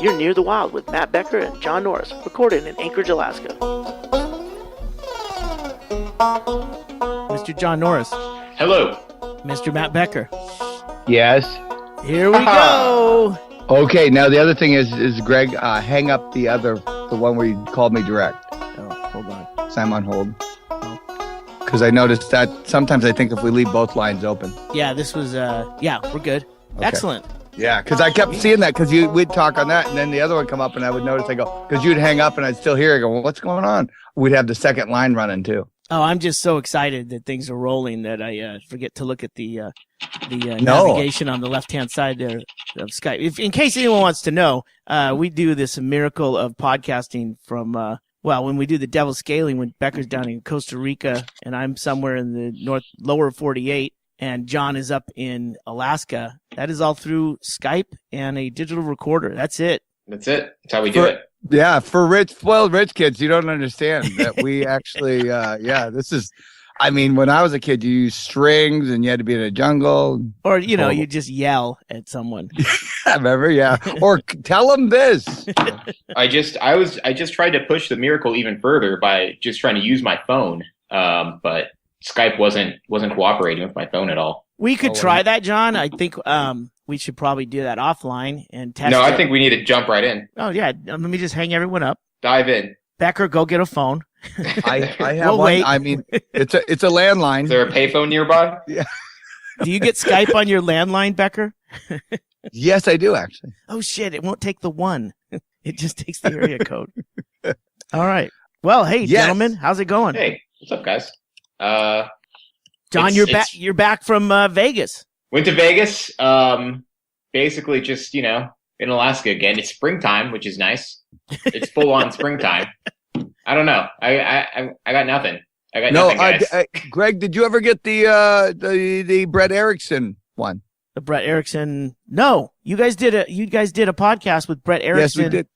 You're Near the Wild with Matt Becker and John Norris, recorded in Anchorage, Alaska. Mr. John Norris. Hello. Mr. Matt Becker. Yes. Here we go. Okay, now the other thing is Greg, hang up the one where you called me direct. Oh, hold on. So I'm on hold. Because I noticed that sometimes I think if we leave both lines open. Yeah, this was, we're good. Okay. Excellent. Yeah, because I kept seeing that because we'd talk on that and then the other one come up and I would notice, I go, because you'd hang up and I'd still hear it. I go, well, what's going on? We'd have the second line running too. Oh, I'm just so excited that things are rolling that I forget to look at the navigation on the left-hand side there of Skype. In case anyone wants to know, we do this miracle of podcasting from, when we do the Devil Scaling, when Becker's down in Costa Rica and I'm somewhere in the lower 48 and John is up in Alaska. That is all through Skype and a digital recorder. That's it. That's it. That's how we do it. Yeah, for spoiled rich kids, you don't understand that we actually, this is, I mean, when I was a kid, you used strings and you had to be in a jungle. Or, you just yell at someone. Remember? Yeah. Or tell them this. I just tried to push the miracle even further by just trying to use my phone. But Skype wasn't cooperating with my phone at all. We could try that, John. I think we should probably do that offline and test. No, I think we need to jump right in. Oh yeah, let me just hang everyone up. Dive in. Becker, go get a phone. I have one. Wait. I mean, it's a landline. Is there a payphone nearby? Yeah. Do you get Skype on your landline, Becker? Yes, I do actually. Oh shit! It won't take the one. It just takes the area code. All right. Well, hey, gentlemen, how's it going? Hey, what's up, guys? John, you're back. You're back from Vegas. Went to Vegas. Basically, just in Alaska again. It's springtime, which is nice. It's full on springtime. I don't know. I got nothing. I got nothing, guys. Greg, did you ever get the Brett Erickson one? The Brett Erickson? No, you guys did a podcast with Brett Erickson. Yes, we did.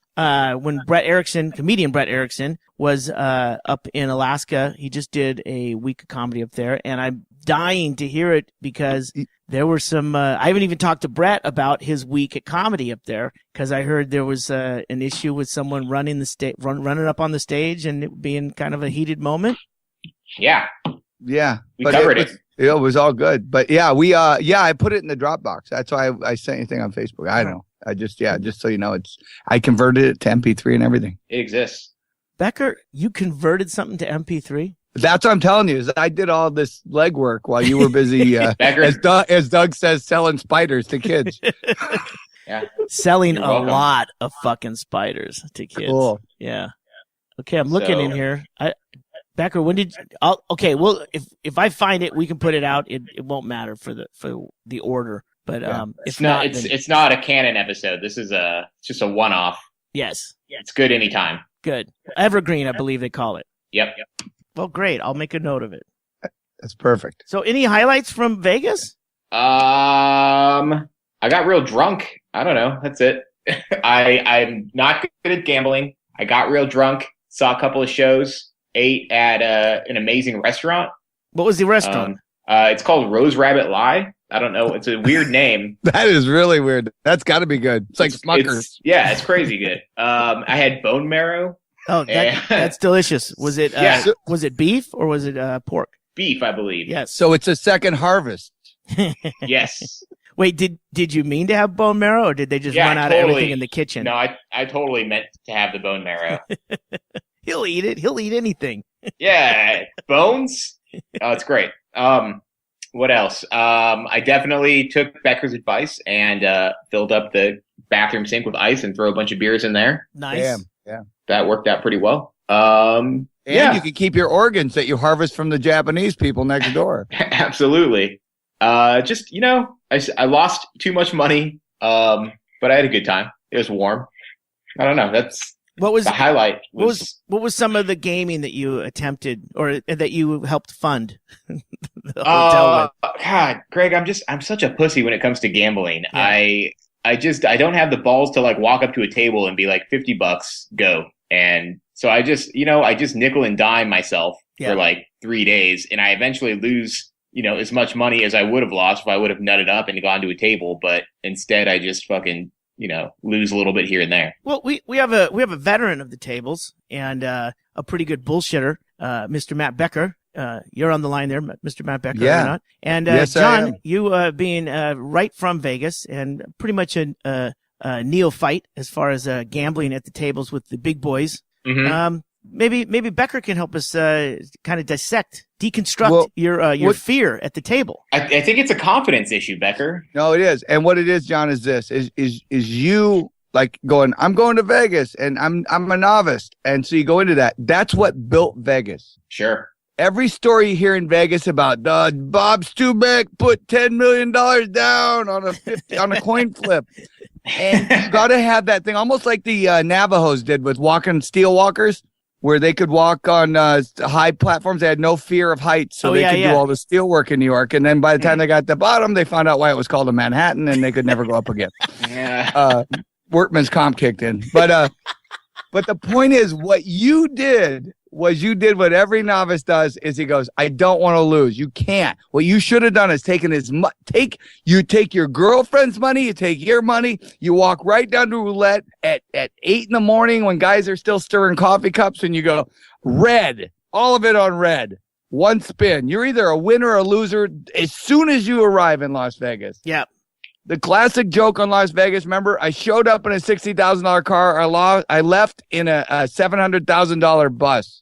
When comedian Brett Erickson was up in Alaska, he just did a week of comedy up there, and I'm dying to hear it because there were some. I haven't even talked to Brett about his week at comedy up there because I heard there was an issue with someone running up on the stage and it being kind of a heated moment. Yeah, we covered it. It was all good, but I put it in the Dropbox. That's why I sent anything on Facebook. I know. I just so you know, I converted it to MP3 and everything. It exists. Becker, you converted something to MP3? That's what I'm telling you. Is I did all this legwork while you were busy, as Doug says, selling spiders to kids. Yeah, selling a lot of fucking spiders to kids. Cool. Yeah. Okay, I'm looking in here. Becker, when did? Well, if I find it, we can put it out. It won't matter for the order. But it's not a canon episode. This is just a one-off. Yes. It's good anytime. Good. Evergreen, I believe they call it. Yep. Well, great. I'll make a note of it. That's perfect. So, any highlights from Vegas? I got real drunk. I don't know. That's it. I'm not good at gambling. I got real drunk. Saw a couple of shows. Ate at an amazing restaurant. What was the restaurant? It's called Rose Rabbit Lie. I don't know. It's a weird name. That is really weird. That's got to be good. It's like Smucker's. It's crazy good. I had bone marrow. Oh, that's delicious. Was it was it beef or was it pork? Beef, I believe. Yes. So it's a second harvest. Yes. Wait, did you mean to have bone marrow or did they just run out of everything in the kitchen? No, I totally meant to have the bone marrow. He'll eat it. He'll eat anything. Yeah. Bones? Oh, it's great. What else? I definitely took Becker's advice and filled up the bathroom sink with ice and throw a bunch of beers in there. Nice. Damn. Yeah. That worked out pretty well. And you can keep your organs that you harvest from the Japanese people next door. Absolutely. I lost too much money, but I had a good time. It was warm. I don't know. That's what was the highlight. What was some of the gaming that you attempted or that you helped fund? The hotel with? God, Greg, I'm such a pussy when it comes to gambling. Yeah. I don't have the balls to like walk up to a table and be like $50, go. And so I just nickel and dime myself for like 3 days, and I eventually lose as much money as I would have lost if I would have nutted up and gone to a table. But instead, I just fucking, lose a little bit here and there. Well, we have a veteran of the tables and a pretty good bullshitter, Mr. Matt Becker. You're on the line there, Mr. Matt Becker, or not? And yes, John, you being right from Vegas and pretty much a neophyte as far as gambling at the tables with the big boys. Mm-hmm. Maybe Becker can help us kind of deconstruct your fear at the table. I think it's a confidence issue, Becker. No, it is. And what it is, John, is this: is you like going, I'm going to Vegas and I'm a novice, and so you go into that. That's what built Vegas. Sure. Every story you hear in Vegas about Bob Stubeck put $10 million down on a coin flip. And you got to have that thing, almost like the Navajos did with walking steel walkers, where they could walk on high platforms. They had no fear of heights, so they could do all the steel work in New York. And then by the time they got to the bottom, they found out why it was called a Manhattan, and they could never go up again. Workman's comp kicked in. But the point is, what you did was you did what every novice does, is he goes, I don't want to lose. You can't. What you should have done is take your girlfriend's money, you take your money, you walk right down to roulette at 8 a.m. when guys are still stirring coffee cups, and you go, red, all of it on red. One spin. You're either a winner or a loser as soon as you arrive in Las Vegas. Yeah. The classic joke on Las Vegas, remember, I showed up in a $60,000 car. I left in a $700,000 bus.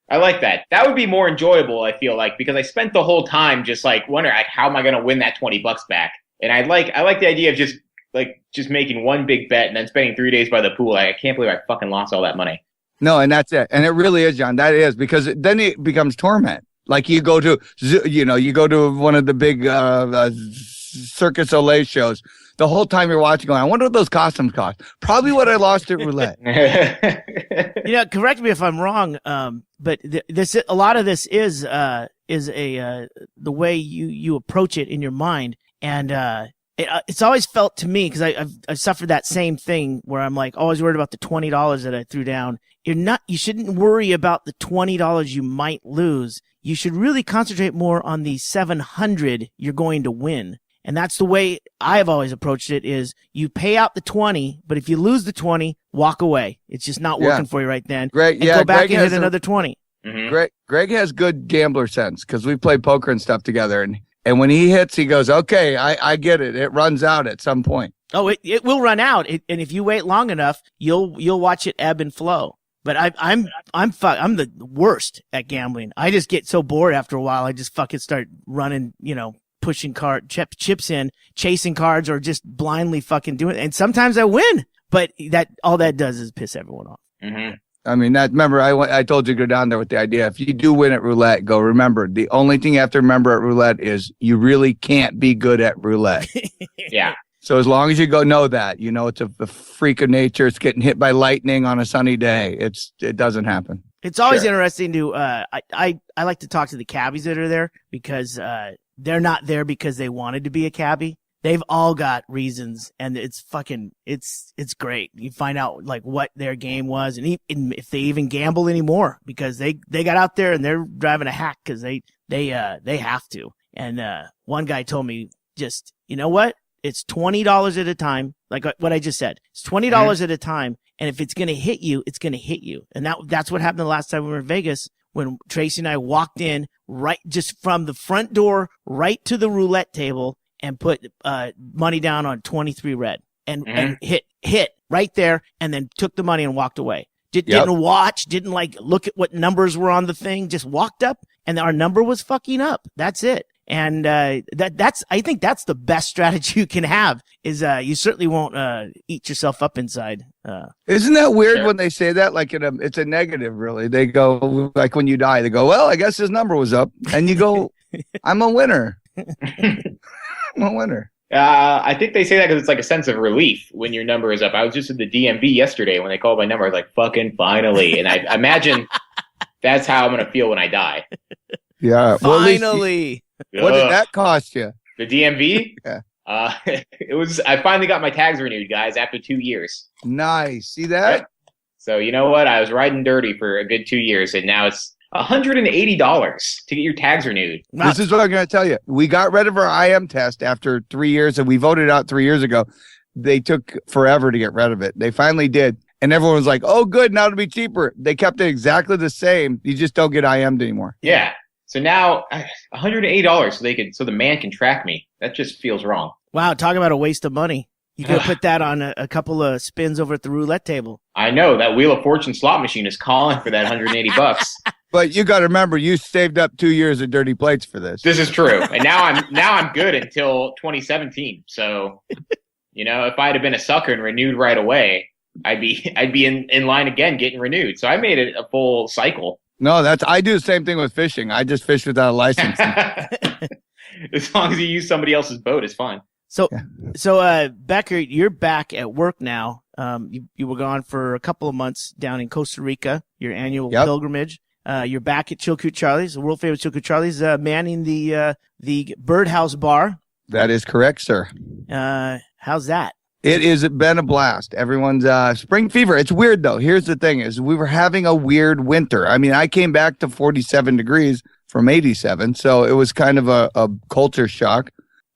I like that. That would be more enjoyable, I feel like, because I spent the whole time just like wondering, like, how am I going to win that $20 back? And I like the idea of just making one big bet and then spending 3 days by the pool. I can't believe I fucking lost all that money. No, and that's it. And it really is, John. That is, because then it becomes torment. Like you go to one of the big Circus Olay shows. The whole time you're watching, going, I wonder what those costumes cost. Probably what I lost at roulette. Correct me if I'm wrong. But a lot of this is the way you approach it in your mind, and it's always felt to me, because I've suffered that same thing where I'm like always worried about the $20 that I threw down. You shouldn't worry about the $20 you might lose. You should really concentrate more on the $700 you're going to win. And that's the way I've always approached it, is you pay out the 20, but if you lose the 20, walk away. It's just not working for you right then. Greg, go back and hit another 20. Mm-hmm. Greg has good gambler sense, because we've played poker and stuff together. And when he hits, he goes, okay, I get it. It runs out at some point. Oh, it will run out. And if you wait long enough, you'll watch it ebb and flow. But I'm the worst at gambling. I just get so bored after a while. I just fucking start running, pushing chips in, chasing cards, or just blindly fucking doing it. And sometimes I win, but all that does is piss everyone off. Mm-hmm. I mean, remember, I told you to go down there with the idea. If you do win at roulette, remember, the only thing you have to remember at roulette is you really can't be good at roulette. Yeah. So as long as you know that, it's a freak of nature. It's getting hit by lightning on a sunny day. It doesn't happen. It's always interesting to, I like to talk to the cabbies that are there, because they're not there because they wanted to be a cabbie. They've all got reasons, and it's great. You find out like what their game was, and if they even gamble anymore, because they got out there and they're driving a hack because they have to. And one guy told me, just, you know what? It's $20 at a time. Like what I just said, it's $20 at a time. And if it's going to hit you, it's going to hit you. And that's what happened the last time we were in Vegas, when Tracy and I walked in right just from the front door right to the roulette table and put money down on 23 red and hit right there, and then took the money and walked away. Didn't watch, didn't like look at what numbers were on the thing, just walked up, and our number was fucking up. That's it. And I think that's the best strategy you can have, is you certainly won't eat yourself up inside. Isn't that weird when they say that? Like it's a negative, really. They go, like when you die, they go, well, I guess his number was up. And you go, I'm a winner. I'm a winner. I think they say that because it's like a sense of relief when your number is up. I was just at the DMV yesterday when they called my number. I was like, fucking finally. And I imagine that's how I'm going to feel when I die. Yeah. Finally. What did that cost you? The DMV? Yeah. I finally got my tags renewed, guys, after 2 years. Nice. See that? Right? So you know what? I was riding dirty for a good 2 years, and now $180 to get your tags renewed. This is what I'm going to tell you. We got rid of our IM test after 3 years, and we voted out 3 years ago. They took forever to get rid of it. They finally did. And everyone was like, oh, good, now it'll be cheaper. They kept it exactly the same. You just don't get IM'd anymore. Yeah. So now $180 so the man can track me. That just feels wrong. Wow, talk about a waste of money. You could put that on a couple of spins over at the roulette table. I know that Wheel of Fortune slot machine is calling for that $180. But you got to remember, you saved up 2 years of dirty plates for this. This is true, and now I'm good until 2017. So, if I had been a sucker and renewed right away, I'd be in line again getting renewed. So I made it a full cycle. No, I do the same thing with fishing. I just fish without a license. As long as you use somebody else's boat, it's fine. So Becker, you're back at work now. You were gone for a couple of months down in Costa Rica, your annual pilgrimage. You're back at Chilkoot Charlie's, the world famous Chilkoot Charlie's, manning the Birdhouse Bar. That is correct, sir. How's that? It has been a blast. Everyone's spring fever. It's weird though. Here's the thing: is we were having a weird winter. I mean, I came back to 47 degrees from 87, so it was kind of a culture shock.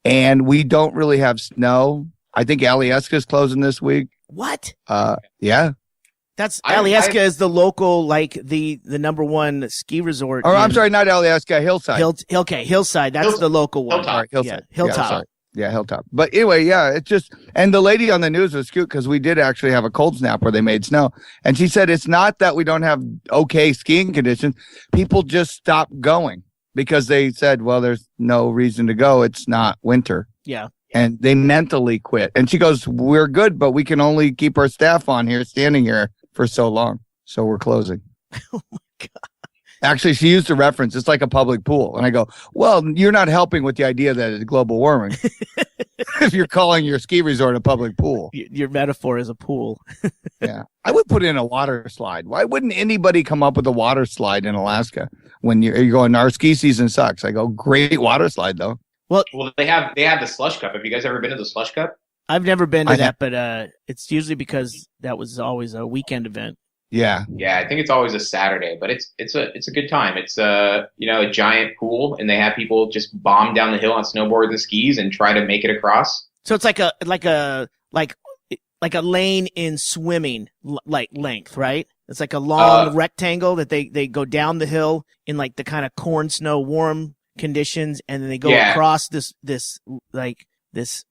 And we don't really have snow. I think Alyeska's closing this week. What? Yeah. That's Alyeska is the local, like the number one ski resort. Oh, I'm sorry, not Alyeska, Hillside. Hillside. That's the local one. Hilltop. Hillside. Yeah, Hilltop. Yeah, Hilltop. But anyway, yeah, it's just, and the lady on the news was cute because we did actually have a cold snap where they made snow. And she said it's not that we don't have okay skiing conditions. People just stopped going because they said, well, there's no reason to go. It's not winter. Yeah. And they mentally quit. And she goes, we're good, but we can only keep our staff on here, standing here for so long. So we're closing. Oh my God. Actually, she used a reference. It's like a public pool. And I go, well, you're not helping with the idea that it's global warming. If you're calling your ski resort a public pool. Your metaphor is a pool. Yeah. I would put in a water slide. Why wouldn't anybody come up with a water slide in Alaska when you're going, our ski season sucks? I go, great water slide, though. Well, they have the slush cup. Have you guys ever been to the slush cup? I've never been to that, but it's usually because that was always a weekend event. Yeah. Yeah, I think it's always a Saturday, but it's a good time. It's a giant pool, and they have people just bomb down the hill on snowboards and skis and try to make it across. So it's like a lane in swimming length, right? It's like a long rectangle that they go down the hill in like the kind of corn snow warm conditions, and then they go across this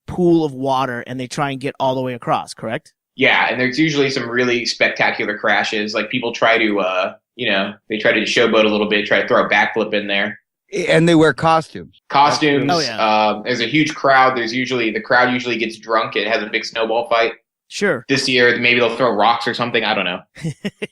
pool of water, and they try and get all the way across, correct? Yeah, and there's usually some really spectacular crashes. Like people try to, they try to showboat a little bit, try to throw a backflip in there. And they wear costumes. Costumes. Oh, yeah. There's a huge crowd. The crowd usually gets drunk and has a big snowball fight. Sure. This year, maybe they'll throw rocks or something. I don't know.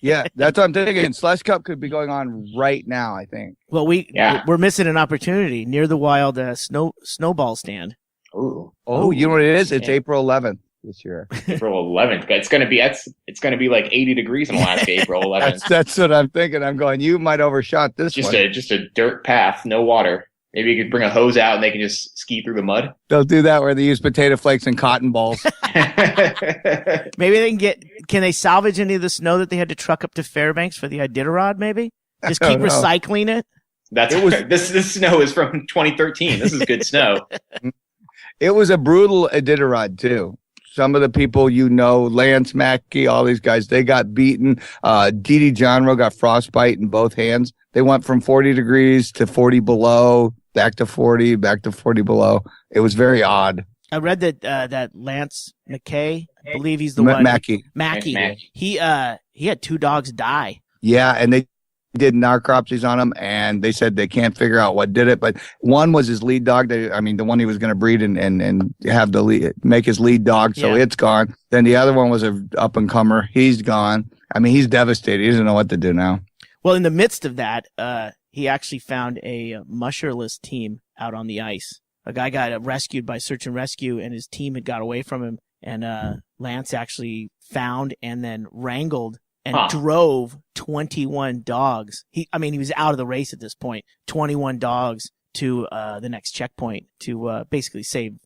Yeah, that's what I'm thinking. Slush Cup could be going on right now, I think. Well, we're missing an opportunity near the wild snowball stand. Ooh. Oh, you know what it is? It's April 11th. This year, April 11th. It's gonna be like 80 degrees in Alaska. April 11th. that's what I'm thinking. I'm going. You might overshot this. Just a dirt path, no water. Maybe you could bring a hose out and they can just ski through the mud. They'll do that where they use potato flakes and cotton balls. Maybe they can they salvage any of the snow that they had to truck up to Fairbanks for the Iditarod? Maybe just keep recycling it. This snow is from 2013. This is good snow. It was a brutal Iditarod too. Some of the people, Lance Mackey, all these guys, they got beaten. Dee Johnrow got frostbite in both hands. They went from 40 degrees to 40 below, back to 40 below. It was very odd. I read that Lance McKay, I believe he's the one. Mackey. He had 2 dogs die. Yeah, and they did necropsies on him, and they said they can't figure out what did it, but one was his lead dog. The one he was going to breed and have make his lead dog, so it's gone. Then the other one was an up and comer. He's gone. He's devastated. He doesn't know what to do now. Well, in the midst of that, he actually found a musherless team out on the ice. A guy got rescued by search and rescue, and his team had got away from him, and Lance actually found and then wrangled and drove 21 dogs. He was out of the race at this point. 21 dogs to the next checkpoint to basically save,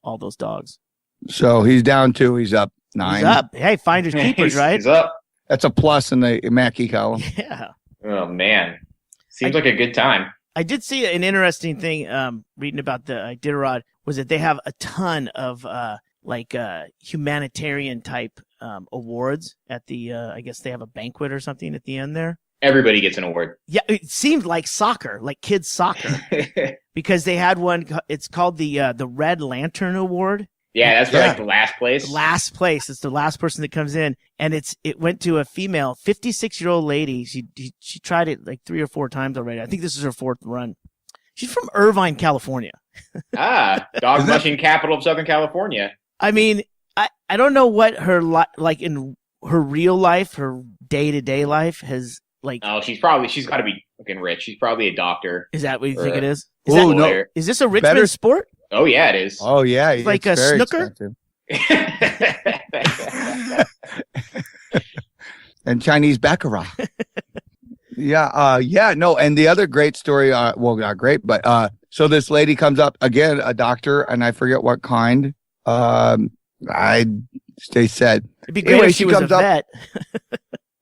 all those dogs. So he's down 2. He's up 9. He's up. Hey, finders keepers, right? He's up. That's a plus in the Mackey column. Yeah. Oh man. Seems like a good time. I did see an interesting thing reading about the Iditarod was that they have a ton of humanitarian type awards at the I guess they have a banquet or something at the end there. Everybody gets an award. Yeah, it seemed like soccer, like kids soccer, because they had one. It's called the Red Lantern Award. Yeah, that's for like the last place. Last place. It's the last person that comes in, and it went to a female, 56-year-old lady. She tried it like 3 or 4 times already. I think this is her 4th run. She's from Irvine, California. Dog mushing capital of Southern California. I mean, I don't know what her like in her real life, her day-to-day life has like. Oh, she's got to be fucking rich. She's probably a doctor. Is that what you think it is? No. Is this a rich man's sport? Oh yeah, it is. Oh yeah, it's like a snooker. And Chinese baccarat. No. And the other great story, well, not great, but so this lady comes up again, a doctor, and I forget what kind. They said it'd be great if she was a vet.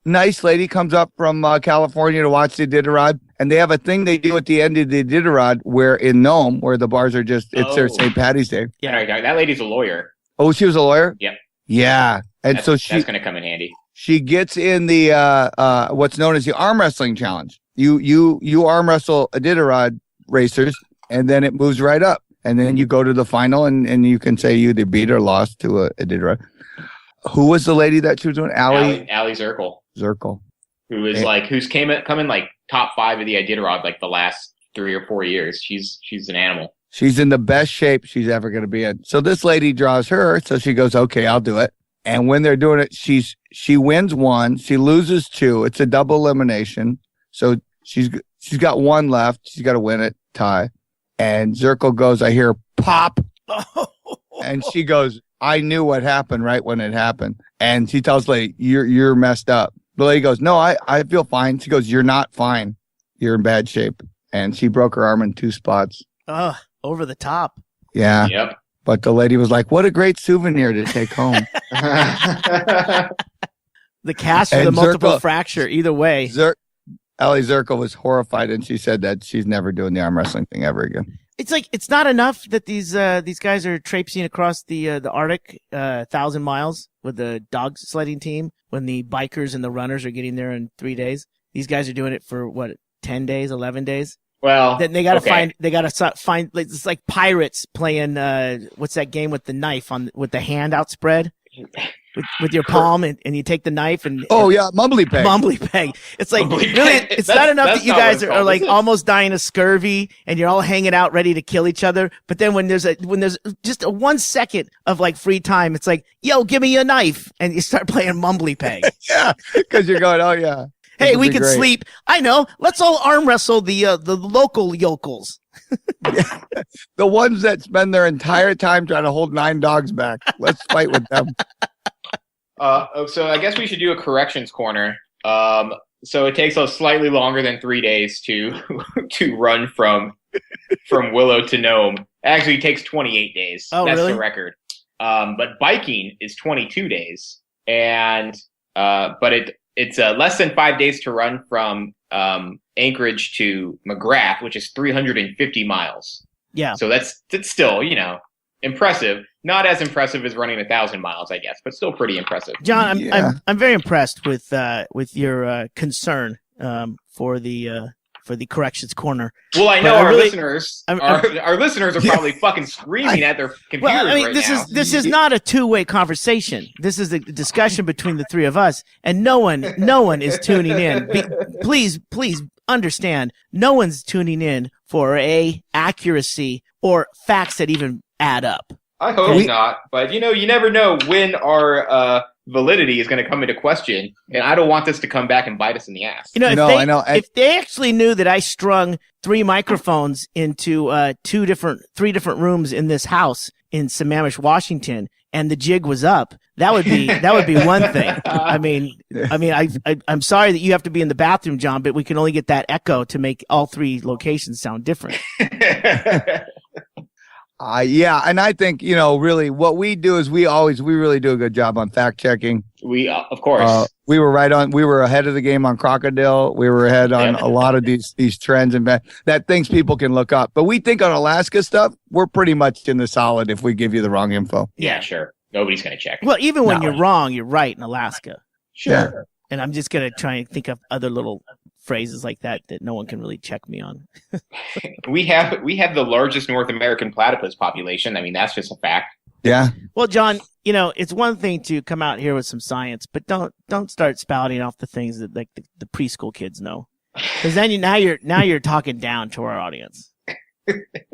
Nice lady comes up from California to watch the Iditarod, and they have a thing they do at the end of the Iditarod where in Nome, where the bars are it's their St. Patty's Day. Yeah, that lady's a lawyer. Oh, she was a lawyer? Yep. Yeah. And that's going to come in handy. She gets in the what's known as the arm wrestling challenge. You arm wrestle Iditarod racers, and then it moves right up. And then you go to the final, and you can say you either beat or lost to a Iditarod. Who was the lady that she was doing? Allie Zirkle. Who is who's come in like top 5 of the Iditarod like the last 3 or 4 years. She's an animal. She's in the best shape she's ever going to be in. So this lady draws her, so she goes, okay, I'll do it. And when they're doing it, she wins 1, she loses 2. It's a double elimination. So she's got 1 left. She's got to win it, tie. And Zirkle goes, I hear pop. And she goes, I knew what happened right when it happened. And she tells the lady, you're messed up. The lady goes, no, I feel fine. She goes, you're not fine. You're in bad shape. And she broke her arm in 2 spots. Over the top. Yeah. Yep. But the lady was like, what a great souvenir to take home. The cast for the multiple fracture, either way. Allie Zirkle was horrified, and she said that she's never doing the arm wrestling thing ever again. It's like it's not enough that these guys are traipsing across the Arctic 1,000 miles with the dog sledding team when the bikers and the runners are getting there in 3 days. These guys are doing it for 10 days, 11 days. Well, then they got to find. It's like pirates playing. What's that game with the knife with the hand outspread with your palm and you take the knife and. Oh yeah, mumbly peg. Mumbly peg. It's like really. It's not enough that you guys are like almost dying of scurvy and you're all hanging out ready to kill each other. But then when there's just a 1 second of like free time, it's like, yo, give me a knife, and you start playing mumbly peg. Yeah, because you're going, oh yeah. Hey, we can sleep. I know. Let's all arm wrestle the local yokels. Yeah. The ones that spend their entire time trying to hold 9 dogs back. Let's fight with them. So I guess we should do a corrections corner. So it takes us slightly longer than 3 days to run from Willow to Nome. It actually takes 28 days. Oh, that's really? the record. But biking is 22 days, and but it's less than 5 days to run from Anchorage to McGrath, which is 350 miles. Yeah. So that's still, impressive. Not as impressive as running 1,000 miles, I guess, but still pretty impressive. John, I'm very impressed with your concern for the corrections corner. Well, I know our listeners are probably fucking screaming at their computers right now. This is not a two-way conversation. This is a discussion between the 3 of us, and no one is tuning in. Please understand, no one's tuning in for accuracy or facts that even add up. I hope not, but you never know when our validity is going to come into question, and I don't want this to come back and bite us in the ass. If they actually knew that I strung 3 microphones into 3 different rooms in this house in Sammamish, Washington, and the jig was up, that would be one thing. I'm sorry that you have to be in the bathroom, John, but we can only get that echo to make all 3 locations sound different. Yeah, and I think really what we do is we really do a good job on fact checking. We of course we were ahead of the game on crocodile. We were ahead on a lot of these trends and that things people can look up. But we think on Alaska stuff, we're pretty much in the solid if we give you the wrong info. Yeah, sure. Nobody's gonna check. Well, even when you're wrong, you're right in Alaska. Sure. Yeah. And I'm just gonna try and think of other little phrases like that no one can really check me on. We have the largest North American platypus population. I mean, that's just a fact. Yeah. Well, John, it's one thing to come out here with some science, but don't start spouting off the things that like the preschool kids know, because then now you're talking down to our audience.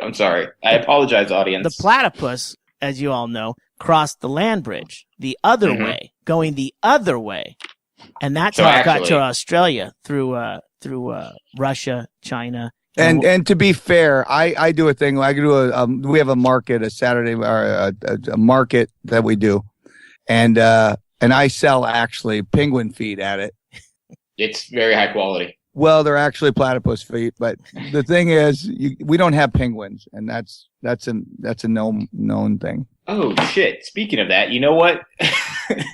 I'm sorry. I apologize, audience. The platypus, as you all know, crossed the land bridge the other way, going the other way. And that's how it got to Australia through Russia, China. And to be fair, I do a thing. I do we have a market, a Saturday or a market that we do, and I sell actually penguin feet at it. It's very high quality. Well, they're actually platypus feet, but the thing is, we don't have penguins, and that's a known thing. Oh shit! Speaking of that, you know what?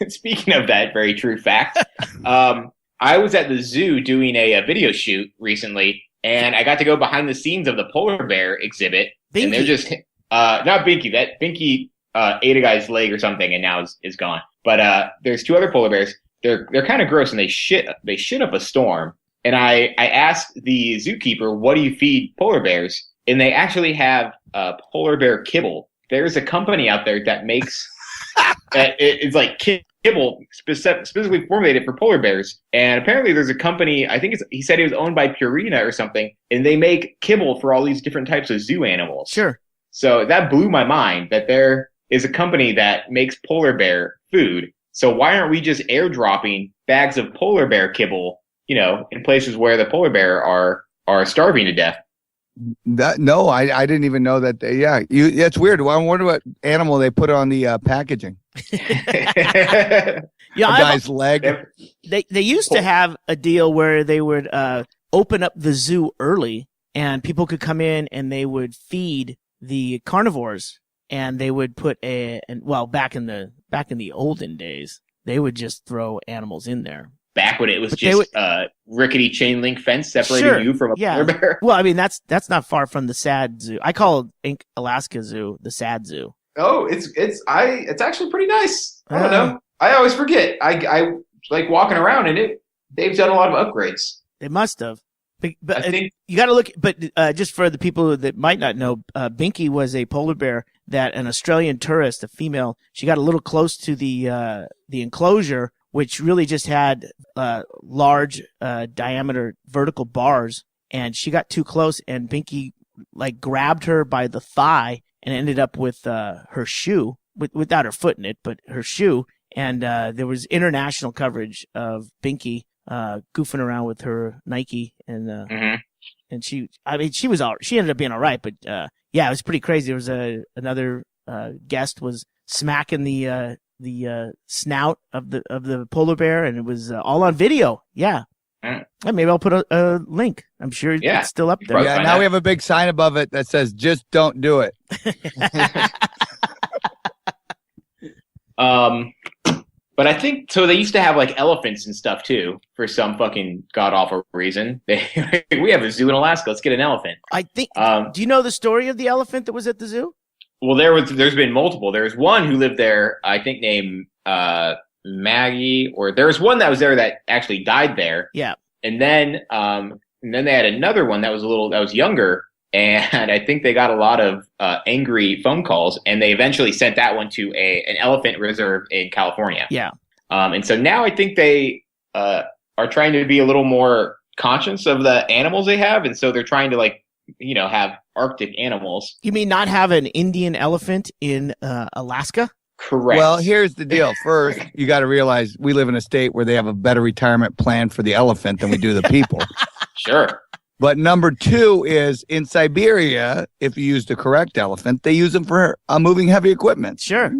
Speaking of that very true fact, I was at the zoo doing a video shoot recently, and I got to go behind the scenes of the polar bear exhibit. Binky. And they're just not Binky. That Binky ate a guy's leg or something, and now is gone. But there's two other polar bears. They're kind of gross, and they shit up a storm. And I asked the zookeeper, "What do you feed polar bears?" And they actually have polar bear kibble. There's a company out there that makes it's like kibble specifically formulated for polar bears. And apparently there's a company, I think he said it was owned by Purina or something, and they make kibble for all these different types of zoo animals. Sure. So that blew my mind that there is a company that makes polar bear food. So why aren't we just airdropping bags of polar bear kibble, in places where the polar bear are starving to death? I didn't even know that. It's weird. I wonder what animal they put on the packaging. Yeah, a guy's leg. They used to have a deal where they would open up the zoo early, and people could come in and they would feed the carnivores, and they would put back in the olden days, they would just throw animals in there. Back when it was rickety chain link fence separating you from a polar bear. Well, I mean that's not far from the sad zoo. I call Alaska Zoo the sad zoo. Oh, it's actually pretty nice. I don't know. I always forget. I like walking around in it. They've done a lot of upgrades. They must have. But I think you got to look. But just for the people that might not know, Binky was a polar bear that an Australian tourist, a female, she got a little close to the enclosure, which really just had large diameter vertical bars, and she got too close, and Binky grabbed her by the thigh and ended up with her shoe, without her foot in it, but her shoe, and there was international coverage of Binky goofing around with her Nike, and and she ended up being all right, but it was pretty crazy. There was another guest was smacking the snout of the polar bear, and it was all on video. Yeah. Maybe I'll put a link. I'm sure it's still up there. Yeah, now we have a big sign above it that says, "Just don't do it." But I think so. They used to have elephants and stuff too for some fucking god awful reason. We have a zoo in Alaska. Let's get an elephant. I think. Do you know the story of the elephant that was at the zoo? Well, there's been multiple. There's one who lived there, I think, named Maggie, or there was one that was there that actually died there. Yeah. And then they had another one that was younger, and I think they got a lot of angry phone calls, and they eventually sent that one to an elephant reserve in California. Yeah. And so now I think they are trying to be a little more conscious of the animals they have, and so they're trying to have Arctic animals. You mean not have an Indian elephant in Alaska? Correct. Well, here's the deal. First, you got to realize we live in a state where they have a better retirement plan for the elephant than we do the people. Sure. But number two is in Siberia, if you use the correct elephant, they use them for moving heavy equipment. Sure.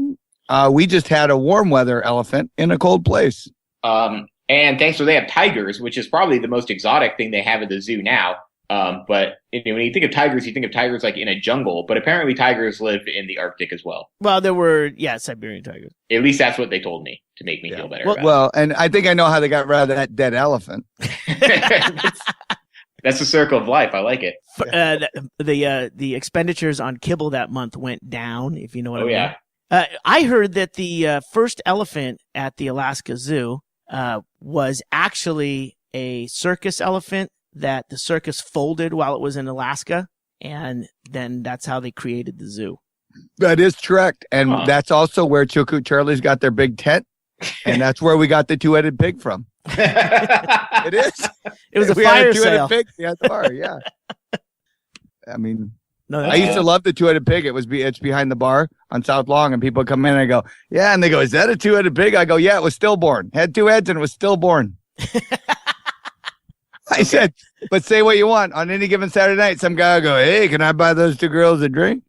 We just had a warm weather elephant in a cold place. And thanks to they have tigers, which is probably the most exotic thing they have at the zoo now. But when you think of tigers, you think of tigers like in a jungle. But apparently, tigers live in the Arctic as well. Well, there were Siberian tigers. At least that's what they told me to make me feel better. Well, and I think I know how they got rid of that dead elephant. That's the circle of life. I like it. The expenditures on kibble that month went down, if you know what I mean. Yeah. I heard that the first elephant at the Alaska Zoo was actually a circus elephant that the circus folded while it was in Alaska, and then that's how they created the zoo. That is correct, and that's also where Chilkoot Charlie's got their big tent, and that's where we got the two-headed pig from. It is. It was a fire sale. Pig at the bar, yeah. I mean, no, I used to love the two-headed pig. It's behind the bar on South Long, and people come in and I go, yeah, and they go, is that a two-headed pig? I go, yeah, it was stillborn. Had two heads and it was stillborn. I said, but say what you want. On any given Saturday night, some guy will go, hey, can I buy those two girls a drink?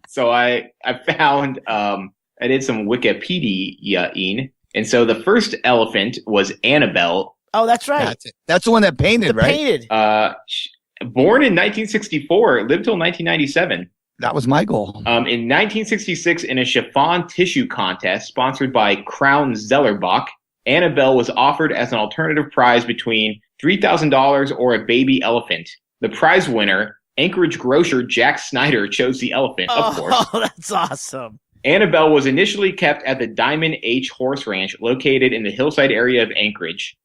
So I found, I did some Wikipedia-ing. And so the first elephant was Annabelle. Oh, that's right. That's the one that painted, right? Painted. Born in 1964, lived till 1997. That was my goal. In 1966, in a chiffon tissue contest sponsored by Crown Zellerbach, Annabelle was offered as an alternative prize between $3,000 or a baby elephant. The prize winner, Anchorage grocer Jack Snyder, chose the elephant, of course. Oh, that's awesome. Annabelle was initially kept at the Diamond H Horse Ranch, located in the hillside area of Anchorage.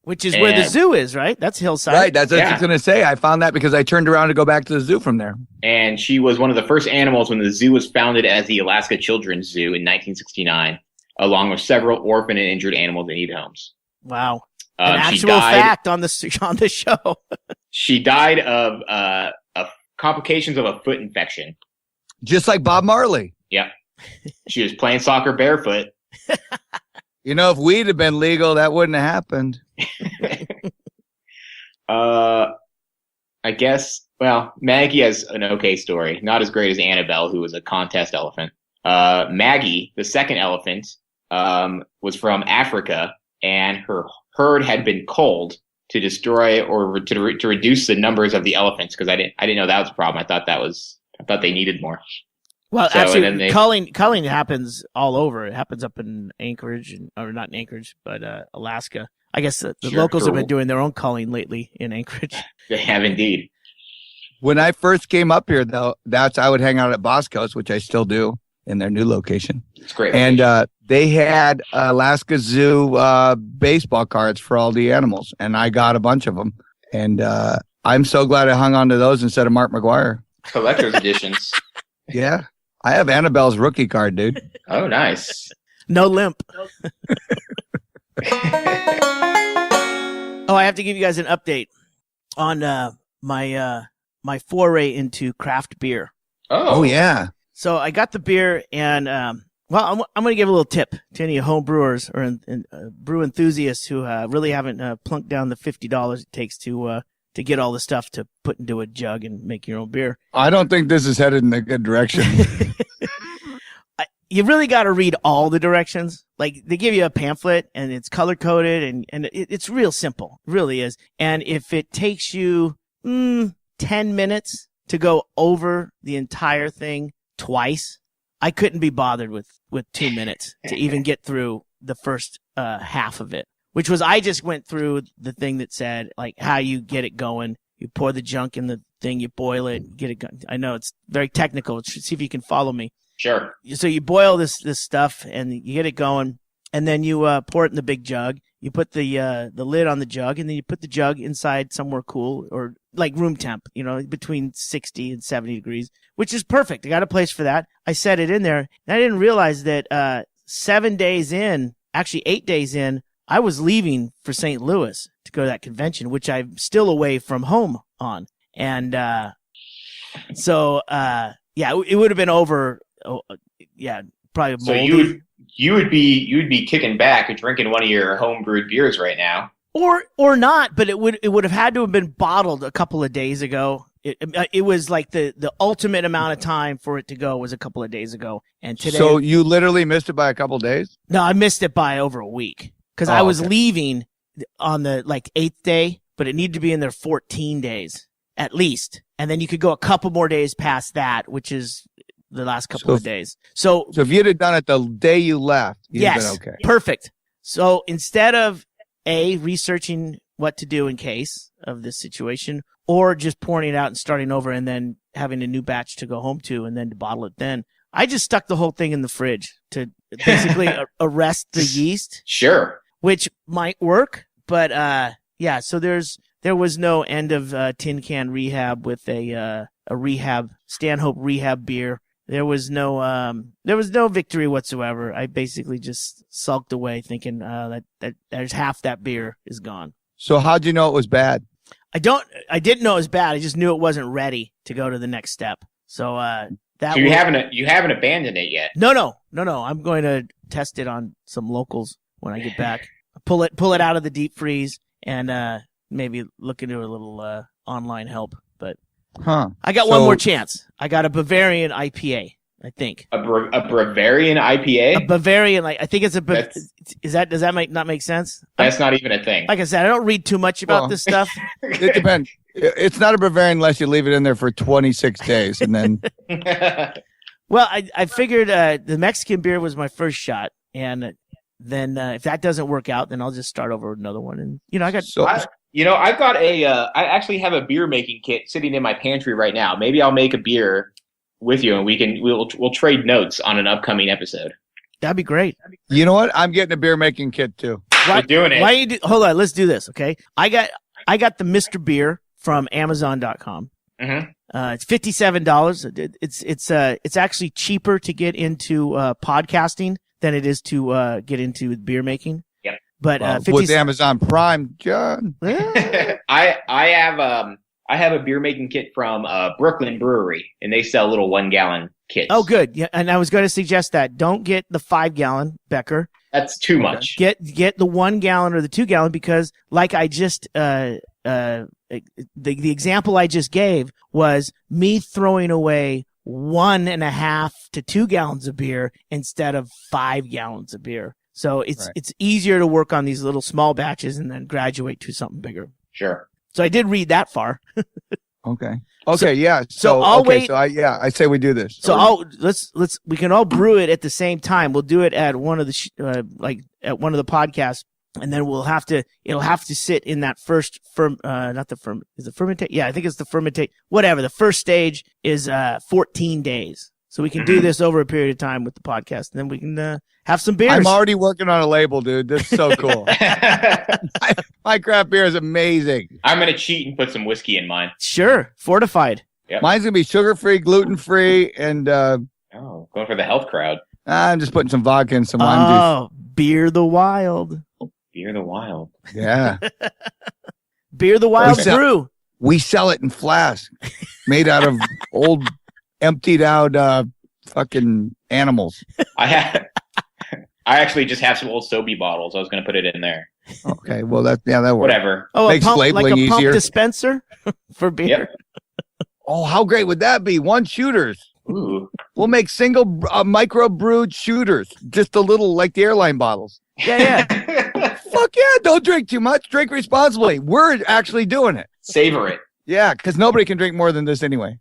Which is where the zoo is, right? That's hillside. Right, that's what I was going to say. I found that because I turned around to go back to the zoo from there. And she was one of the first animals when the zoo was founded as the Alaska Children's Zoo in 1969, along with several orphan and injured animals that need homes. Wow. An actual fact on the show. She died of complications of a foot infection. Just like Bob Marley. Yep. She was playing soccer barefoot. You know, if weed had been legal, that wouldn't have happened. I guess, well, Maggie has an okay story. Not as great as Annabelle, who was a contest elephant. Maggie, the second elephant, was from Africa, and her herd had been culled to destroy or to reduce the numbers of the elephants, because I didn't know that was a problem. I thought they needed more. Well, so, actually, culling happens all over. It happens up in Anchorage, or not in Anchorage, but Alaska. I guess the locals have been doing their own culling lately in Anchorage. They have indeed. When I first came up here, though, I would hang out at Bosco's, which I still do in their new location. It's great. And they had Alaska Zoo baseball cards for all the animals, and I got a bunch of them. And I'm so glad I hung on to those instead of Mark McGuire. Collector's editions. Yeah. I have Annabelle's rookie card, dude. Oh, nice. No limp. I have to give you guys an update on my foray into craft beer. Oh yeah. So I got the beer, and I'm going to give a little tip to any home brewers or brew enthusiasts who really haven't plunked down the $50 it takes to get all the stuff to put into a jug and make your own beer. I don't think this is headed in a good direction. You really got to read all the directions. Like, they give you a pamphlet and it's color coded and it's real simple. It really is. And if it takes you 10 minutes to go over the entire thing twice, I couldn't be bothered with 2 minutes to even get through the first half of it. Which was, I just went through the thing that said, like, how you get it going. You pour the junk in the thing, you boil it, get it going. I know it's very technical. See if you can follow me. Sure. So you boil this stuff and you get it going, and then you pour it in the big jug. You put the lid on the jug, and then you put the jug inside somewhere cool, or like room temp, between 60 and 70 degrees, which is perfect. I got a place for that. I set it in there, and I didn't realize that 7 days in, actually 8 days in, I was leaving for St. Louis to go to that convention, which I'm still away from home on. And so it would have been over. Probably moldy. So you would be kicking back and drinking one of your home brewed beers right now, or not. But it would have had to have been bottled a couple of days ago. It was like the ultimate amount of time for it to go was a couple of days ago, and today. So you literally missed it by a couple of days? No, I missed it by over a week. Because I was leaving on the 8th day but it needed to be in there 14 days at least. And then you could go a couple more days past that, which is the last couple of days. So if you'd have done it the day you left, you'd have been okay. Perfect. So instead of researching what to do in case of this situation, or just pouring it out and starting over and then having a new batch to go home to and then to bottle it then, I just stuck the whole thing in the fridge to basically arrest the yeast. Sure. Which might work, but so there was no end of tin can rehab with a rehab Stanhope rehab beer. There was no victory whatsoever. I basically just sulked away thinking that there's half that beer is gone. So how'd you know it was bad? I didn't know it was bad. I just knew it wasn't ready to go to the next step. So you haven't abandoned it yet. No. I'm going to test it on some locals when I get back. Pull it out of the deep freeze and maybe look into a little online help. But I got one more chance. I got a Bavarian IPA, I think. A Bavarian IPA? A Bavarian, I think it's does that not make sense? That's not even a thing. Like I said, I don't read too much about this stuff. It depends. It's not a Bavarian unless you leave it in there for 26 days and then. Well, I figured the Mexican beer was my first shot, and then if that doesn't work out, then I'll just start over with another one. And I actually have a beer making kit sitting in my pantry right now. Maybe I'll make a beer with you, and we'll trade notes on an upcoming episode. That'd be great. You know what? I'm getting a beer making kit too. We're doing it. Hold on, let's do this, okay? I got the Mr. Beer from Amazon.com. Mm-hmm. It's $57. It's actually cheaper to get into podcasting than it is to get into beer making. Yep. But with Amazon Prime, John. I have a beer making kit from Brooklyn Brewery, and they sell little 1 gallon kits. Oh, good. Yeah, and I was going to suggest that. Don't get the 5 gallon Becker. That's too much. Get the 1 gallon or the 2 gallon because, like I just the example I just gave was me throwing away 1.5 to 2 gallons of beer instead of 5 gallons of beer. So it's easier to work on these little small batches and then graduate to something bigger. Sure. So I did read that far. Okay. Yeah. So I'll wait. So I say we do this. So we can all brew it at the same time. We'll do it at one of the at one of the podcasts, and then it'll have to sit in that first is it fermentate? Yeah, I think it's the fermentate. Whatever. The first stage is 14 days. So we can do this over a period of time with the podcast, and then we can have some beers. I'm already working on a label, dude. This is so cool. My craft beer is amazing. I'm going to cheat and put some whiskey in mine. Sure. Fortified. Yep. Mine's going to be sugar-free, gluten-free, and... going for the health crowd. I'm just putting some vodka and some lime juice. Oh, Beer the Wild. Beer the Wild. Yeah. Beer the Wild brew. We sell it in flasks made out of old... emptied out fucking animals. I actually just have some old Sobe bottles. I was going to put it in there. Okay, well that works. Whatever. Oh, makes labeling like a easier. pump dispenser for beer. Yep. Oh, how great would that be? 1 shooters. Ooh. We'll make single micro brewed shooters, just a little like the airline bottles. Yeah. Fuck yeah! Don't drink too much. Drink responsibly. We're actually doing it. Savor it. Yeah, because nobody can drink more than this anyway.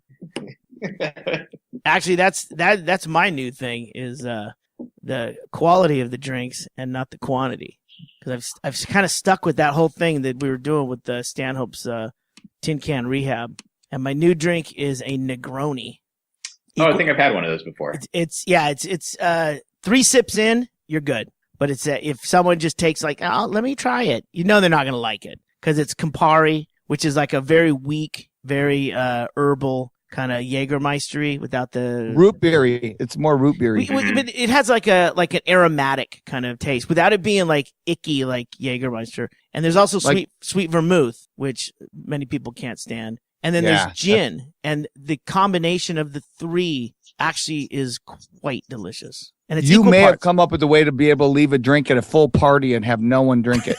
Actually, that's my new thing is the quality of the drinks and not the quantity. Because I've kind of stuck with that whole thing that we were doing with the Stanhope's tin can rehab, and my new drink is a Negroni. I think I've had one of those before. It's 3 sips in, you're good. But it's if someone just takes let me try it, they're not gonna like it because it's Campari, which is like a very weak, very herbal kind of Jägermeistery without the root beery. It's more root beery. But it has like an aromatic kind of taste without it being like icky like Jägermeister. And there's also sweet vermouth, which many people can't stand. And then there's gin, and the combination of the 3 actually is quite delicious. And it's you may parts. have come up with a way to be able to leave a drink at a full party and have no one drink it.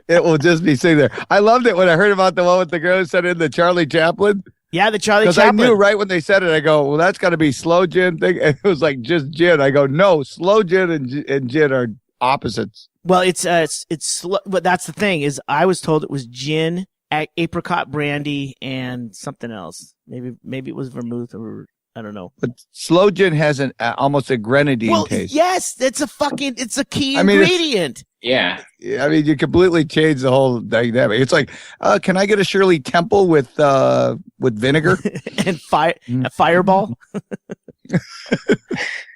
It will just be sitting there. I loved it when I heard about the one with the girl who said in the Charlie Chaplin. Yeah, the Charlie Chaplin. Because I knew right when they said it, I go, well, that's got to be slow gin thing. And it was like just gin. I go, no, slow gin and gin opposites. Well, it's slow, but that's the thing is I was told it was gin, apricot brandy, and something else. Maybe it was vermouth or I don't know. But slow gin has almost a grenadine taste. Yes, it's a key ingredient. Yeah. I mean, you completely change the whole dynamic. It's like, can I get a Shirley Temple with vinegar and a Fireball?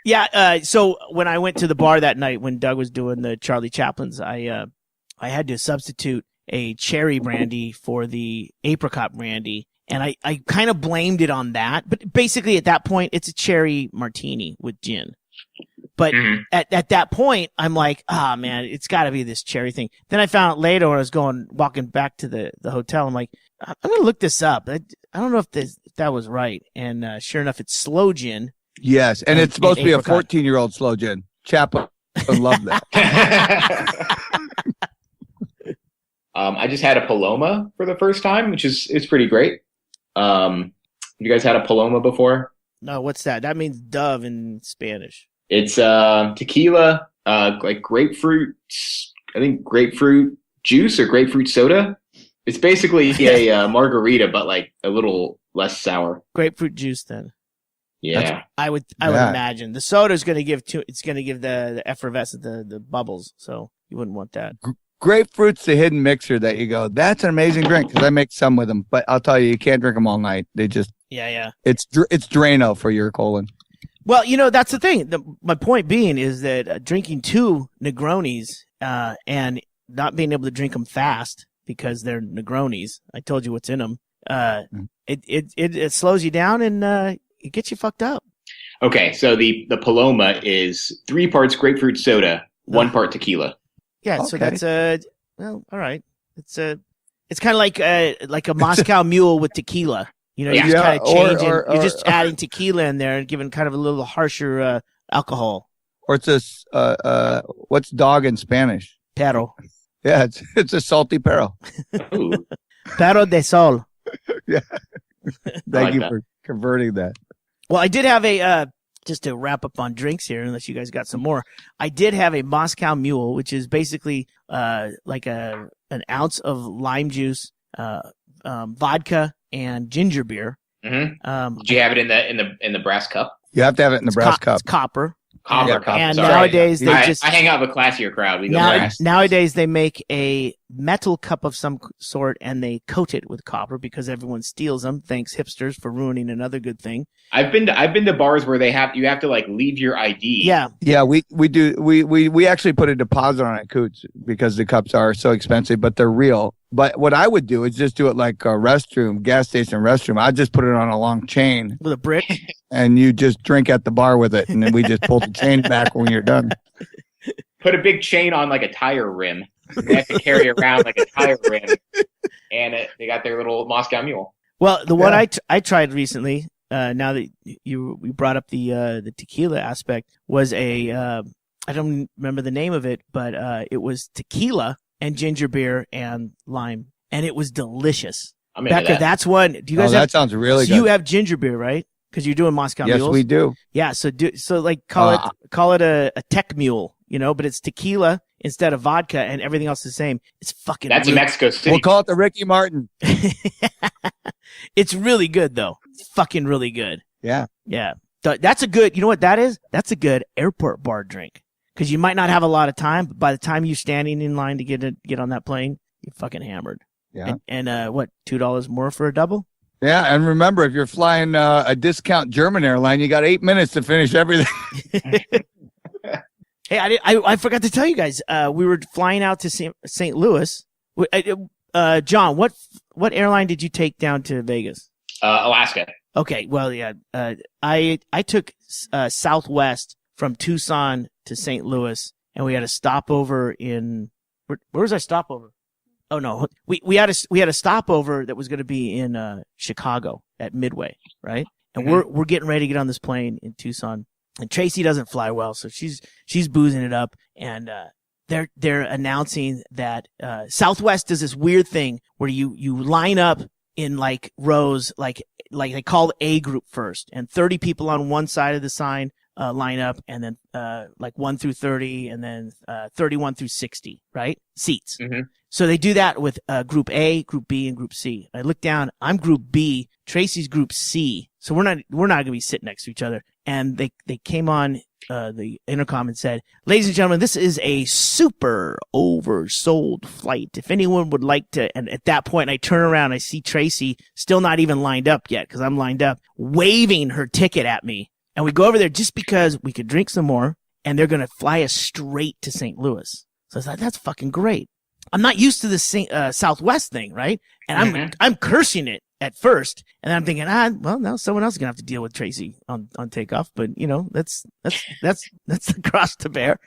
Yeah. So when I went to the bar that night when Doug was doing the Charlie Chaplin's, I had to substitute a cherry brandy for the apricot brandy. And I kind of blamed it on that. But basically at that point, it's a cherry martini with gin. But at that point, I'm like, man, it's got to be this cherry thing. Then I found out later when I was walking back to the hotel, I'm like, I'm going to look this up. I don't know if that was right. And sure enough, it's slow gin. Yes, and it's supposed to be a 14-year-old slow gin. Chaplin would love that. I just had a Paloma for the first time, which it's pretty great. You guys had a Paloma before? No, what's that? That means dove in Spanish. It's tequila, like grapefruit. I think grapefruit juice or grapefruit soda. It's basically a margarita, but like a little less sour. Grapefruit juice, then. Yeah, I would imagine the soda is going to give the effervescent the bubbles, so you wouldn't want that. Grapefruit's the hidden mixer that you go, that's an amazing drink, because I make some with them, but I'll tell you can't drink them all night. They just it's Drano for your colon. Well, that's the thing. My point being is that drinking 2 Negronis and not being able to drink them fast because they're Negronis. I told you what's in them. It slows you down and it gets you fucked up. Okay, so the Paloma is 3 parts grapefruit soda, 1 part tequila. Yeah, okay. So that's all right. It's kind of like a Moscow Mule with tequila. You just kind of changing. You're just adding tequila in there and giving kind of a little harsher alcohol. Or it's what's dog in Spanish? Perro. Yeah, it's a salty perro. Perro de sol. Yeah. Thank you for converting that. Well, I did have just to wrap up on drinks here, unless you guys got some more. I did have a Moscow Mule, which is basically like an ounce of lime juice, vodka, and ginger beer. Mm-hmm. Did you have it in the brass cup? You have to have it in the brass cup. It's copper. Cup. And nowadays I hang out with a classier crowd. Nowadays they make a metal cup of some sort and they coat it with copper because everyone steals them. Thanks hipsters for ruining another good thing. I've been to bars where you have to like leave your ID. Yeah, we do. We actually put a deposit on it, Coots, because the cups are so expensive, but they're real. But what I would do is just do it like a gas station restroom. I'd just put it on a long chain with a brick, and you just drink at the bar with it, and then we just pull the chain back when you're done. Put a big chain on like a tire rim. They have to carry around like a tire rim, and they got their little Moscow Mule. Well, the one I tried recently, now that we brought up the tequila aspect, was I don't remember the name of it, but it was tequila and ginger beer and lime, and it was delicious. I'm into Becker, that. that's one. Do you guys? That sounds really good. You have ginger beer, right? Because you're doing Moscow Mules. Yes, we do. Yeah, so call it a tech mule, but it's tequila instead of vodka, and everything else is the same. It's fucking. That's in Mexico City. We'll call it the Ricky Martin. It's really good though. It's fucking really good. Yeah. Yeah. That's a good. You know what that is? That's a good airport bar drink. Because you might not have a lot of time, but by the time you're standing in line to get on that plane, you're fucking hammered. Yeah. And what, $2 more for a double? Yeah, and remember, if you're flying a discount German airline, you got 8 minutes to finish everything. Hey, I forgot to tell you guys. We were flying out to St. Louis. John, what airline did you take down to Vegas? Alaska. Okay, well, yeah. I took Southwest from Tucson to St. Louis, and we had a stopover in where was our stopover? Oh no, we had a stopover that was going to be in Chicago at Midway, right? And we're getting ready to get on this plane in Tucson, and Tracy doesn't fly well, so she's boozing it up, and they're announcing that Southwest does this weird thing where you line up in like rows, like they call A group first, and 30 people on one side of the sign, line up, and then like 1 through 30, and then 31 through 60, right? Seats. Mm-hmm. So they do that with Group A, Group B, and Group C. I look down. I'm Group B. Tracy's Group C. So we're not going to be sitting next to each other. And they came on the intercom and said, "Ladies and gentlemen, this is a super oversold flight. If anyone would like to," and at that point I turn around, I see Tracy still not even lined up yet because I'm lined up, waving her ticket at me. And we go over there just because we could drink some more, and they're going to fly us straight to St. Louis. So I was like, that's fucking great. I'm not used to the Southwest thing, right? And I'm cursing it at first, and I'm thinking, well, now someone else is gonna have to deal with Tracy on takeoff. But that's the cross to bear.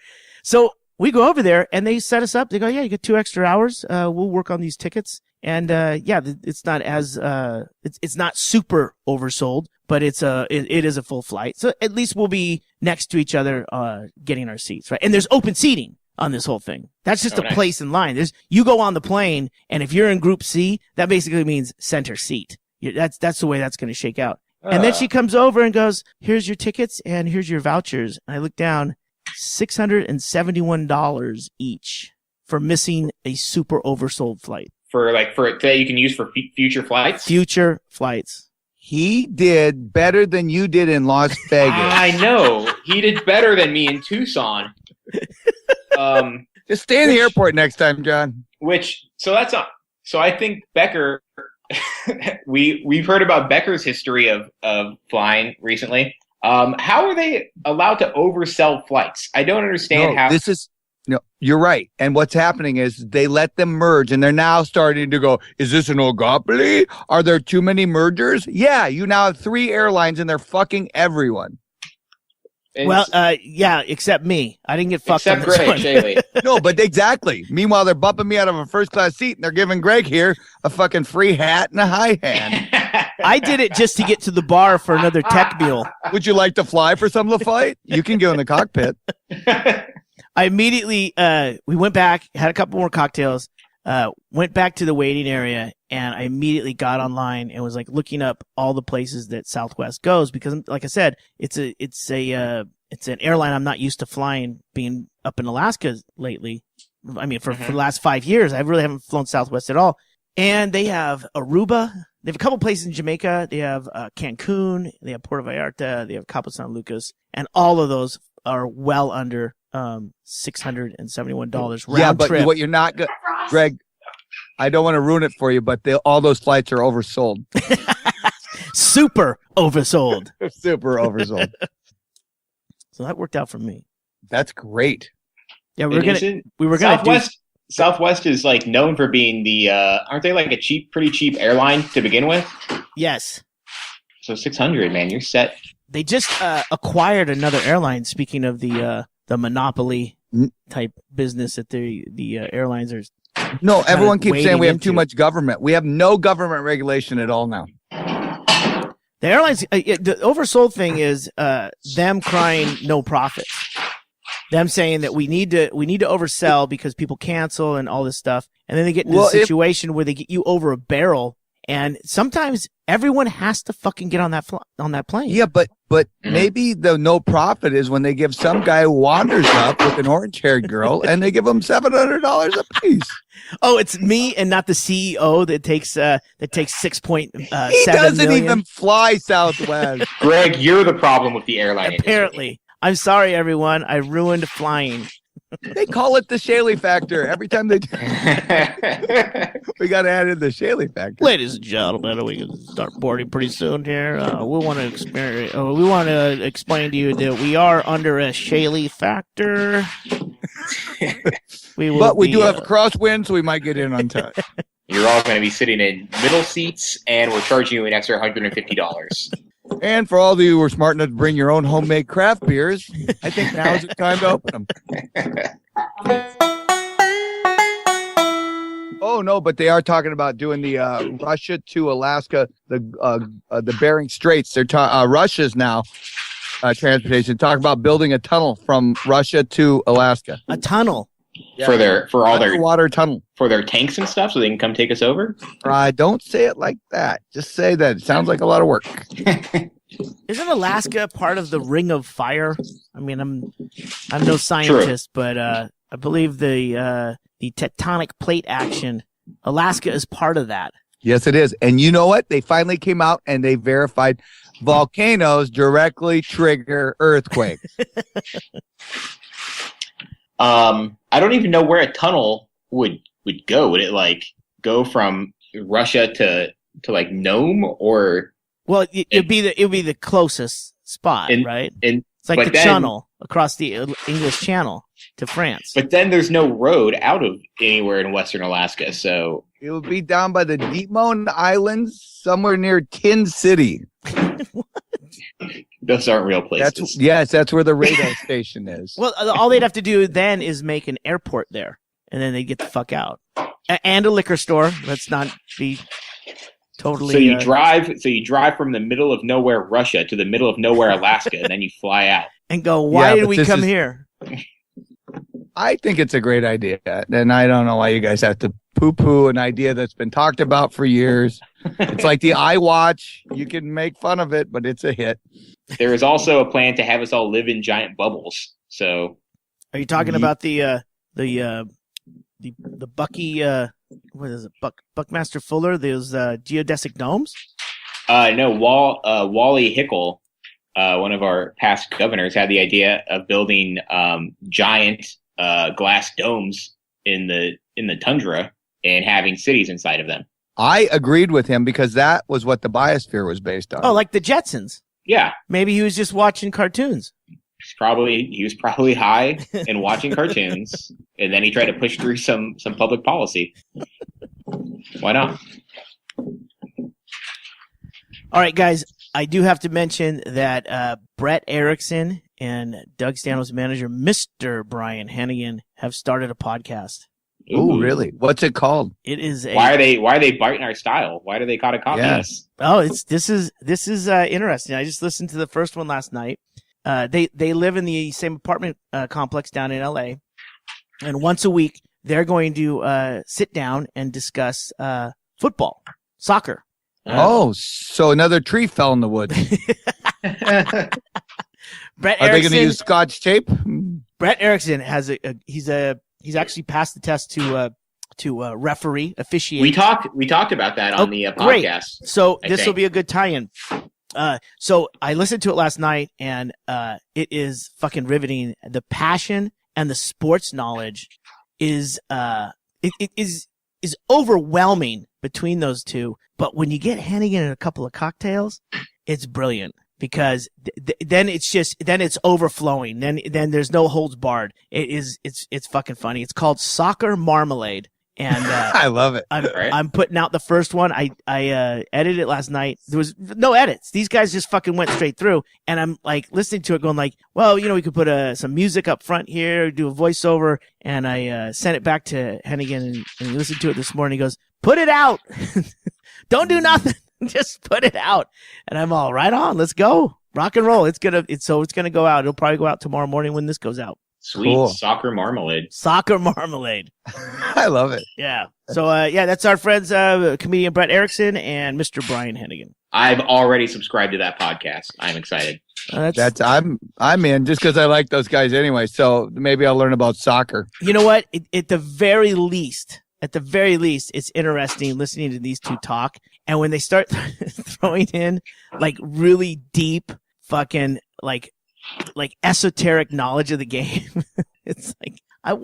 So we go over there, and they set us up. They go, yeah, you get 2 extra hours. We'll work on these tickets, and it's not as it's not super oversold, but it is a full flight. So at least we'll be next to each other, getting our seats, right? And there's open seating on this whole thing. That's just a place in line. You go on the plane, and if you're in Group C, that basically means center seat. That's the way that's going to shake out. And then she comes over and goes, "Here's your tickets and here's your vouchers." And I look down, $671 each for missing a super oversold flight. For that you can use for future flights. Future flights. He did better than you did in Las Vegas. I know he did better than me in Tucson. Just stay in the airport next time, John. So I think Becker. We've heard about Becker's history of flying recently. How are they allowed to oversell flights? I don't understand how. No, you're right. And what's happening is they let them merge, and they're now starting to go, is this an oligopoly? Are there too many mergers? Yeah, you now have 3 airlines, and they're fucking everyone. Yeah, except me. I didn't get fucked except on this Greg one. Shaley. No, but exactly. Meanwhile, they're bumping me out of a first-class seat, and they're giving Greg here a fucking free hat and a high hand. I did it just to get to the bar for another tech meal. Would you like to fly for some of the flight? You can go in the cockpit. I immediately, we went back, had a couple more cocktails, went back to the waiting area, and I immediately got online and was like looking up all the places that Southwest goes because, like I said, it's an airline I'm not used to flying, being up in Alaska lately. I mean, for the last 5 years, I really haven't flown Southwest at all. And they have Aruba. They have a couple places in Jamaica. They have Cancun. They have Puerto Vallarta. They have Cabo San Lucas, and all of those are well under $671 round but trip. What you're not good, Greg. I don't want to ruin it for you, but all those flights are oversold. Super oversold. Super oversold. So that worked out for me. That's great. Yeah, we were gonna Southwest is like known for being the aren't they like a pretty cheap airline to begin with? Yes. So 600, man, you're set. They just acquired another airline. Speaking of the monopoly type business that the airlines are. No, everyone keeps saying we have into. too much government. We have no government regulation at all now. The airlines, the oversold thing is them crying no profits. Them saying that we need to oversell because people cancel and all this stuff, and then they get into a situation where they get you over a barrel, and sometimes everyone has to fucking get on that plane. Yeah, but maybe the no profit is when they give some guy who wanders up with an orange-haired girl, and they give him $700 a piece. Oh, it's me and not the CEO that takes 6.7 He doesn't million. even fly Southwest. Greg, you're the problem with the airline Apparently. industry. I'm sorry, everyone. I ruined flying. They call it the Shaley factor every time they do. We got to add in the Shaley factor. Ladies and gentlemen, we can start boarding pretty soon here. We want to explain to you that we are under a Shaley factor. We do have crosswind, so we might get in on time. You're all going to be sitting in middle seats, and we're charging you an extra $150. And for all of you who are smart enough to bring your own homemade craft beers, I think now is the time to open them. Oh, no, but they are talking about doing the Russia to Alaska, the Bering Straits. They're Russia's now transportation. Talk about building a tunnel from Russia to Alaska. A tunnel. Yeah. For all their water tunnel. For their tanks and stuff so they can come take us over? Don't say it like that. Just say that. It sounds like a lot of work. Isn't Alaska part of the Ring of Fire? I mean, I'm no scientist, but I believe the tectonic plate action, Alaska is part of that. Yes, it is. And you know what? They finally came out and they verified volcanoes directly trigger earthquakes. I don't even know where a tunnel would go. Would it like go from Russia to like Nome, or? Well, it'd be the closest spot, right? It's like the channel across the English Channel to France. But then there's no road out of anywhere in Western Alaska, so it would be down by the Deep Mountain Islands, somewhere near Tin City. Those aren't real places. That's where the radar station is. Well, all they'd have to do then is make an airport there, and then they'd get the fuck out. And a liquor store. Let's not be totally. So you drive from the middle of nowhere, Russia, to the middle of nowhere, Alaska, and then you fly out and go. Why did we come here? I think it's a great idea, and I don't know why you guys have to poo-poo an idea that's been talked about for years. It's like the iWatch. You can make fun of it, but it's a hit. There is also a plan to have us all live in giant bubbles. So, are you talking about the Bucky? What is it? Buckmaster Fuller? Those geodesic domes? No. Wally Hickel, one of our past governors, had the idea of building giant glass domes in the tundra and having cities inside of them. I agreed with him because that was what the biosphere was based on. Oh, like the Jetsons. Yeah. Maybe he was just watching cartoons. He was probably high and watching cartoons, and then he tried to push through some public policy. Why not? All right, guys. I do have to mention that Brett Erickson and Doug Stanhope's manager, Mr. Brian Hennigan, have started a podcast. Oh, really? What's it called? It is. Why are they biting our style? Why do they gotta copy us? Oh, this is interesting. I just listened to the first one last night. They live in the same apartment complex down in LA, and once a week they're going to sit down and discuss football, soccer. So another tree fell in the woods. Brett Are Erickson, they going to use Scotch tape? Brett Erickson has he's actually passed the test to referee, officiate. We talked about that on the podcast. Great. So this will be a good tie-in. So I listened to it last night, and it is fucking riveting. The passion and the sports knowledge is it is overwhelming between those two. But when you get Hennigan and a couple of cocktails, it's brilliant. Because then it's overflowing. Then there's no holds barred. It's fucking funny. It's called Soccer Marmalade, and I love it. I'm putting out the first one. I edited it last night. There was no edits. These guys just fucking went straight through, and I'm like listening to it, going like, well, we could put some music up front here, do a voiceover, and I sent it back to Hennigan, and he listened to it this morning. He goes, "Put it out. Don't do nothing." Just put it out. And I'm all right on. Let's go. Rock and roll. It's gonna go out. It'll probably go out tomorrow morning when this goes out. Sweet. Cool. Soccer Marmalade. I love it. Yeah. So that's our friends comedian Brett Erickson and Mr. Brian Hennigan. I've already subscribed to that podcast. I'm excited. I'm in just because I like those guys anyway. So maybe I'll learn about soccer. You know what? At the very least, it's interesting listening to these two talk. And when they start throwing in like really deep fucking like esoteric knowledge of the game, it's like I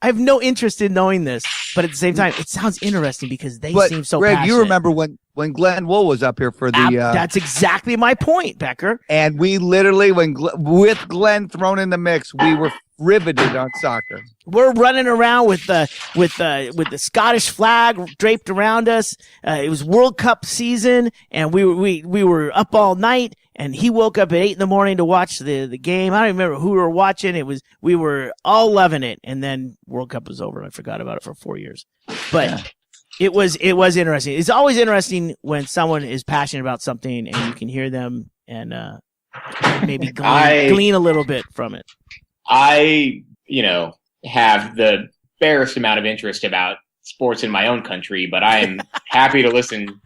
have no interest in knowing this, but at the same time, it sounds interesting because they seem so Greg, passionate. You remember when Glenn Wool was up here for the... that's exactly my point, Becker. And we literally, with Glenn thrown in the mix, we were riveted on soccer. We're running around with the Scottish flag draped around us. It was World Cup season, and we were up all night. And he woke up at 8 a.m. to watch the game. I don't remember who we were watching. We were all loving it. And then World Cup was over. I forgot about it for 4 years. But it was interesting. It's always interesting when someone is passionate about something and you can hear them and maybe glean a little bit from it. I, have the barest amount of interest about sports in my own country, but I am happy to listen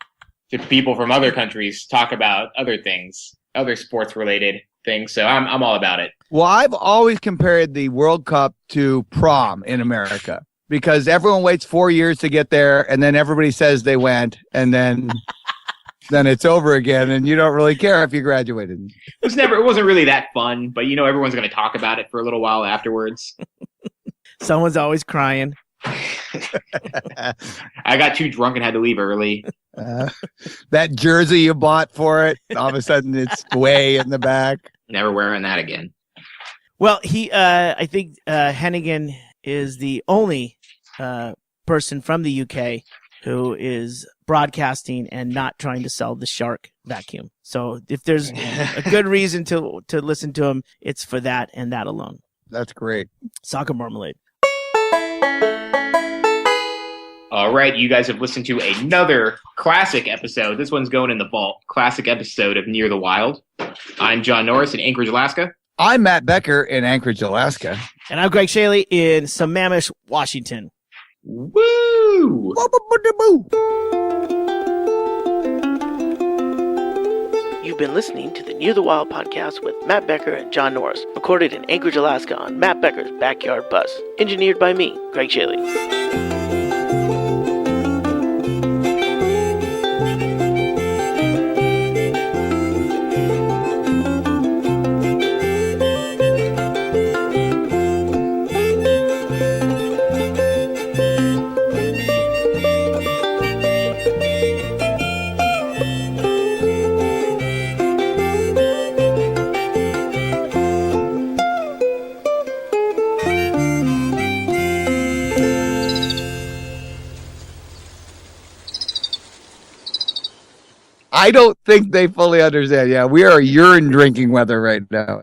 to people from other countries talk about other things, other sports related things. So I'm all about it. Well, I've always compared the World Cup to prom in America because everyone waits 4 years to get there, and then everybody says they went, and then it's over again, and you don't really care if you graduated. It wasn't really that fun, but everyone's going to talk about it for a little while afterwards. Someone's always crying. I got too drunk and had to leave early. That jersey you bought for it, all of a sudden it's way in the back. Never wearing that again. Well, I think Hennigan is the only person from the UK who is broadcasting and not trying to sell the Shark vacuum. So if there's a good reason to listen to him, it's for that and that alone. That's great. Soccer Marmalade. All right, you guys have listened to another classic episode. This one's going in the vault. Classic episode of Near the Wild. I'm John Norris in Anchorage, Alaska. I'm Matt Becker in Anchorage, Alaska. And I'm Greg Shaley in Sammamish, Washington. Woo! You've been listening to the Near the Wild podcast with Matt Becker and John Norris, recorded in Anchorage, Alaska on Matt Becker's backyard bus. Engineered by me, Greg Shaley. I don't think they fully understand. Yeah, we are urine drinking weather right now.